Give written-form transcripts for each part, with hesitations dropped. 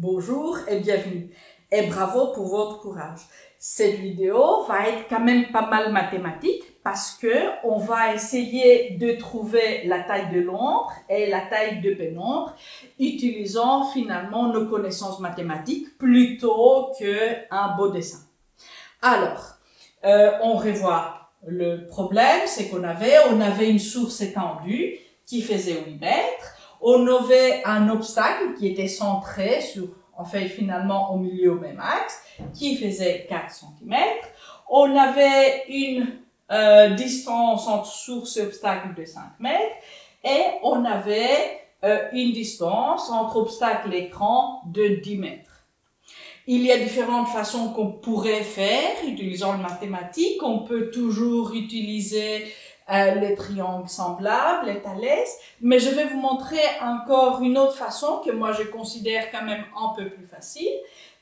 Bonjour et bienvenue. Et bravo pour votre courage. Cette vidéo va être quand même pas mal mathématique parce que on va essayer de trouver la taille de l'ombre et la taille de pénombre utilisant finalement nos connaissances mathématiques plutôt qu'un beau dessin. Alors, on revoit le problème, c'est qu'on avait une source étendue qui faisait 8 mètres. On avait un obstacle qui était centré sur, finalement au milieu au même axe, qui faisait 4 cm. On avait une distance entre source et obstacle de 5 mètres. Et on avait une distance entre obstacle et écran de 10 mètres. Il y a différentes façons qu'on pourrait faire utilisant le mathématique. On peut toujours utiliser les triangles semblables, les Thalès, mais je vais vous montrer encore une autre façon que moi je considère quand même un peu plus facile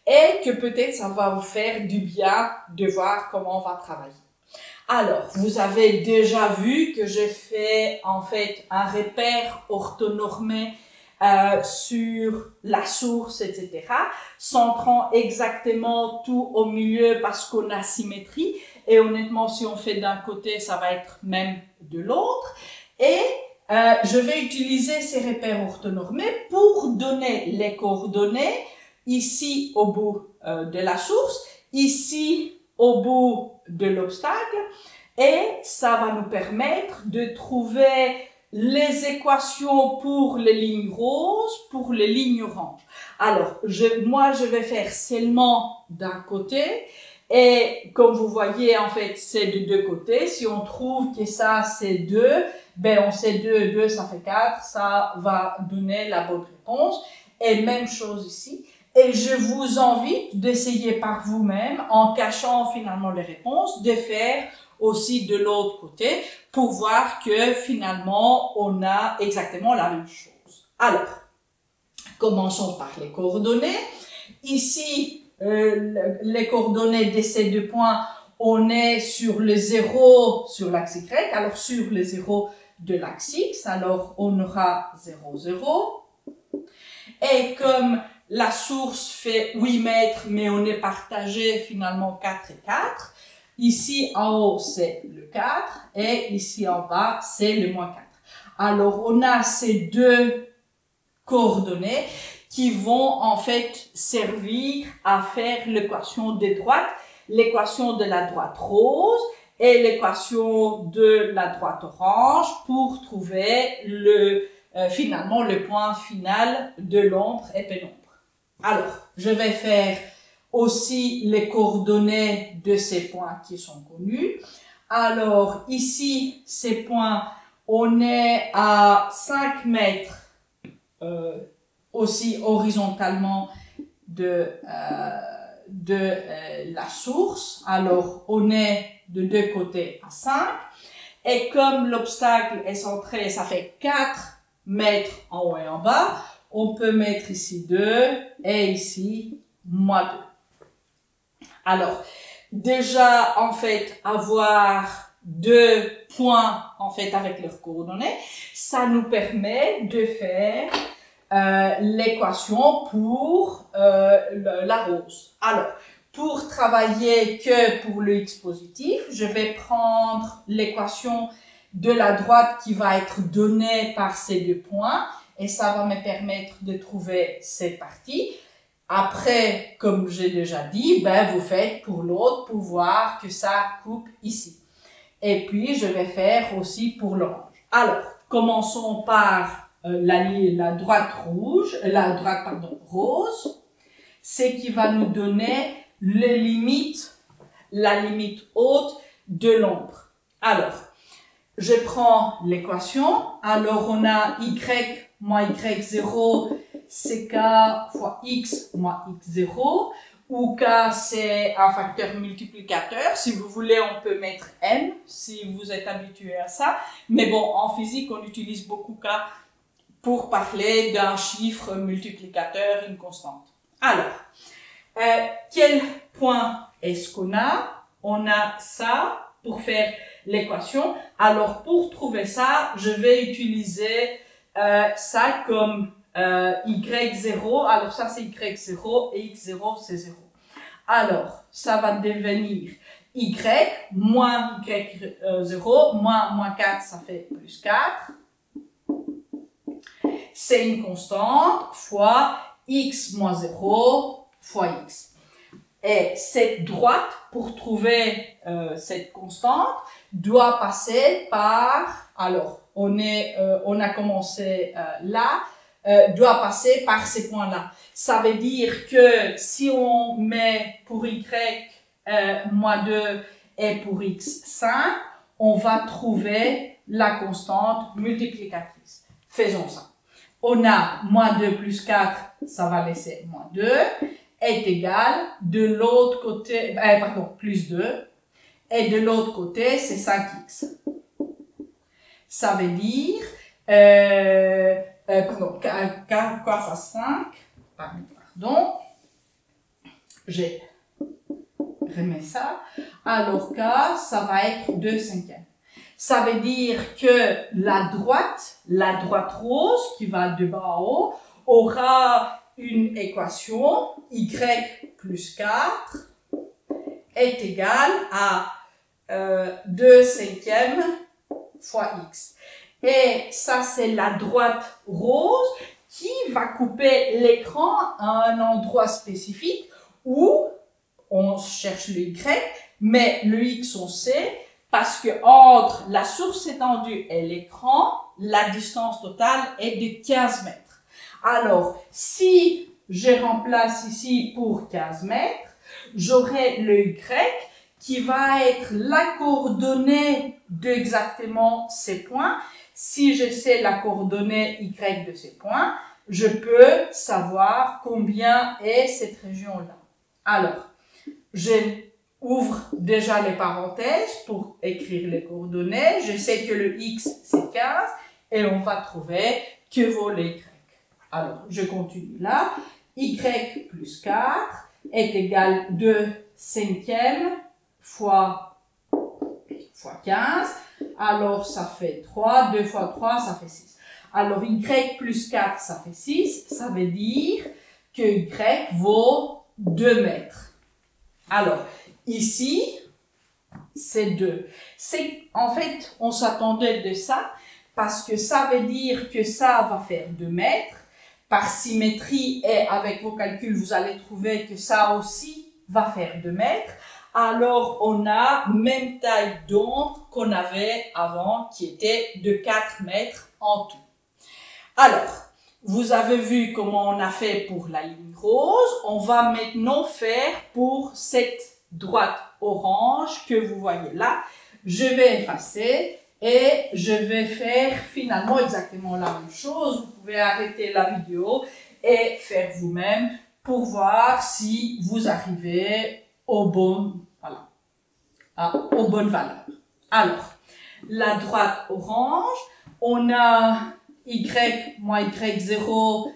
et que peut-être ça va vous faire du bien de voir comment on va travailler. Alors, vous avez déjà vu que j'ai fait en fait un repère orthonormé sur la source, etc., centrant exactement tout au milieu parce qu'on a symétrie. Et honnêtement, si on fait d'un côté, ça va être même de l'autre. Et je vais utiliser ces repères orthonormés pour donner les coordonnées ici au bout de la source, ici au bout de l'obstacle. Et ça va nous permettre de trouver les équations pour les lignes roses, pour les lignes oranges. Alors, moi, je vais faire seulement d'un côté. Et comme vous voyez, en fait, c'est de deux côtés. Si on trouve que ça, c'est 2, ben on sait 2, 2, ça fait 4. Ça va donner la bonne réponse. Et même chose ici. Et je vous invite d'essayer par vous-même, en cachant finalement les réponses, de faire aussi de l'autre côté pour voir que finalement, on a exactement la même chose. Alors, commençons par les coordonnées. Ici, les coordonnées de ces deux points, on est sur le 0 sur l'axe Y, alors sur le 0 de l'axe X, alors on aura 0, 0. Et comme la source fait 8 mètres, mais on est partagé finalement 4 et 4, ici en haut c'est le 4 et ici en bas c'est le moins 4. Alors on a ces deux coordonnées qui vont en fait servir à faire l'équation des droites, l'équation de la droite rose et l'équation de la droite orange pour trouver finalement le point final de l'ombre et pénombre. Alors, je vais faire aussi les coordonnées de ces points qui sont connus. Alors, ici, ces points, on est à 5 mètres aussi horizontalement de la source. Alors, on est de deux côtés à 5. Et comme l'obstacle est centré, ça fait 4 mètres en haut et en bas, on peut mettre ici 2 et ici moins 2. Alors, déjà, en fait, avoir deux points, en fait, avec leurs coordonnées, ça nous permet de faire l'équation pour la rose. Alors, pour travailler que pour le x positif, je vais prendre l'équation de la droite qui va être donnée par ces deux points et ça va me permettre de trouver cette partie. Après, comme j'ai déjà dit, ben vous faites pour l'autre pour voir que ça coupe ici. Et puis, je vais faire aussi pour l'orange. Alors, commençons par la droite rouge, rose, c'est qui va nous donner les limites, la limite haute de l'ombre. Alors, je prends l'équation. Alors, on a y moins y0, c'est k fois x moins x0. Ou k, c'est un facteur multiplicateur. Si vous voulez, on peut mettre m, si vous êtes habitué à ça. Mais bon, en physique, on utilise beaucoup k pour parler d'un chiffre multiplicateur, une constante. Alors, quel point est-ce qu'on a? On a ça pour faire l'équation. Alors, pour trouver ça, je vais utiliser ça comme y0, alors ça c'est y0 et x0 c'est 0. Alors, ça va devenir y moins y0 moins 4, ça fait plus 4. C'est une constante fois x moins 0 fois x. Et cette droite, pour trouver cette constante, doit passer par, alors on a commencé là, doit passer par ces points-là. Ça veut dire que si on met pour y moins 2 et pour x 5, on va trouver la constante multiplicatrice. Faisons ça. On a moins 2 plus 4, ça va laisser moins 2, est égal, de l'autre côté, plus 2, et de l'autre côté, c'est 5x. Ça veut dire, quoi fois 5, pardon, je remets ça, alors k, ça va être 2 cinquièmes. Ça veut dire que la droite rose, qui va de bas en haut, aura une équation, y plus 4 est égal à 2 cinquièmes fois x. Et ça, c'est la droite rose qui va couper l'écran à un endroit spécifique où on cherche le y, mais le x on sait, parce que entre la source étendue et l'écran, la distance totale est de 15 mètres. Alors, si je remplace ici pour 15 mètres, j'aurai le y qui va être la coordonnée d'exactement ces points. Si je sais la coordonnée y de ces points, je peux savoir combien est cette région-là. Alors, je ouvre déjà les parenthèses pour écrire les coordonnées. Je sais que le x, c'est 15 et on va trouver que vaut le y. Alors, je continue là. Y plus 4 est égal à 2 cinquièmes fois 15. Alors, ça fait 3. 2 fois 3, ça fait 6. Alors, y plus 4, ça fait 6. Ça veut dire que y vaut 2 mètres. Alors, ici, c'est 2. En fait, on s'attendait de ça parce que ça veut dire que ça va faire 2 mètres. Par symétrie et avec vos calculs, vous allez trouver que ça aussi va faire 2 mètres. Alors, on a même taille d'ombre qu'on avait avant, qui était de 4 mètres en tout. Alors, vous avez vu comment on a fait pour la ligne rose. On va maintenant faire pour cette droite orange que vous voyez là. Je vais effacer et je vais faire finalement exactement la même chose. Vous pouvez arrêter la vidéo et faire vous-même pour voir si vous arrivez aux bonnes valeurs. Alors, la droite orange, on a y moins y0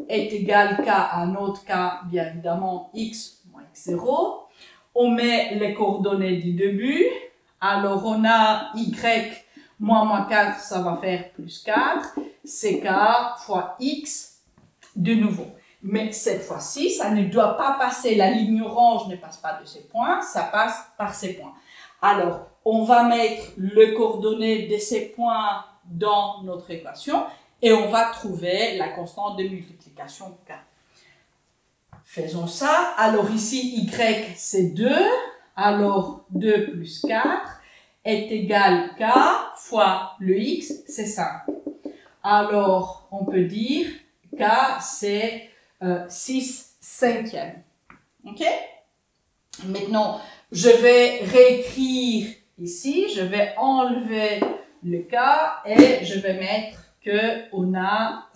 est égal à un autre cas, bien évidemment, x moins x0. On met les coordonnées du début. Alors, on a y moins 4, ça va faire plus 4. C'est k fois x de nouveau. Mais cette fois-ci, ça ne doit pas passer, la ligne orange ne passe pas de ces points, ça passe par ces points. Alors, on va mettre les coordonnées de ces points dans notre équation et on va trouver la constante de multiplication k. Faisons ça. Alors ici, y c'est 2. Alors 2 plus 4 est égal à k fois le x, c'est 5. Alors, on peut dire k c'est 6 cinquièmes. Ok? Maintenant, je vais réécrire ici, je vais enlever le k et je vais mettre qu'on a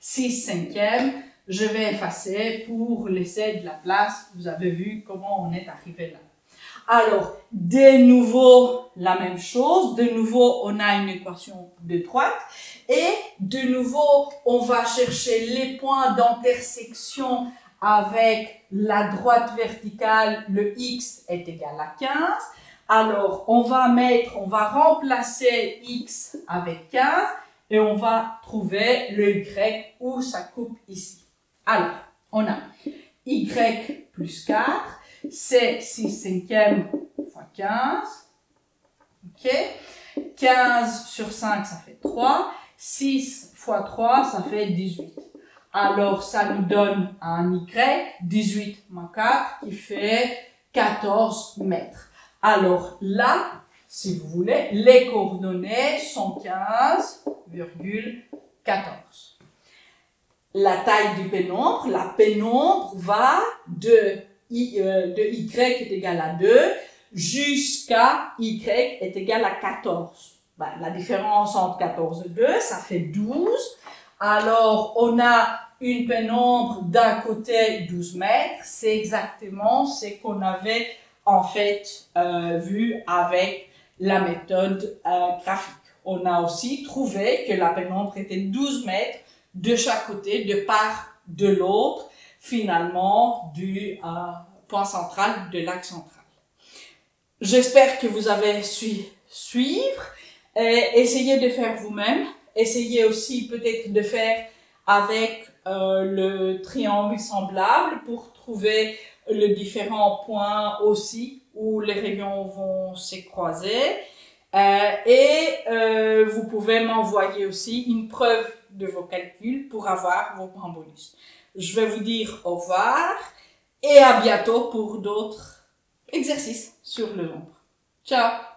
6 cinquièmes. Je vais effacer pour laisser de la place. Vous avez vu comment on est arrivé là. Alors, de nouveau, la même chose. De nouveau, on a une équation de droite. Et de nouveau, on va chercher les points d'intersection avec la droite verticale. Le x est égal à 15. Alors, on va remplacer x avec 15 et on va trouver le y où ça coupe ici. Alors, on a y plus 4, c'est 6 cinquièmes fois 15. Ok, 15 sur 5, ça fait 3. 6 fois 3, ça fait 18. Alors, ça nous donne un y, 18 moins 4, qui fait 14 mètres. Alors là, si vous voulez, les coordonnées sont 15,14. La taille du pénombre, la pénombre va de y est égal à 2 jusqu'à y est égal à 14. Ben, la différence entre 14 et 2, ça fait 12. Alors, on a une pénombre d'un côté 12 mètres. C'est exactement ce qu'on avait en fait vu avec la méthode graphique. On a aussi trouvé que la pénombre était 12 mètres de chaque côté, de part de l'autre, finalement, du point central de l'axe central. J'espère que vous avez su suivre. Essayez de faire vous-même. Essayez aussi peut-être de faire avec le triangle semblable pour trouver les différents points aussi où les rayons vont se croiser. Vous pouvez m'envoyer aussi une preuve de vos calculs pour avoir vos points bonus. Je vais vous dire au revoir et à bientôt pour d'autres exercices sur le nombre. Ciao!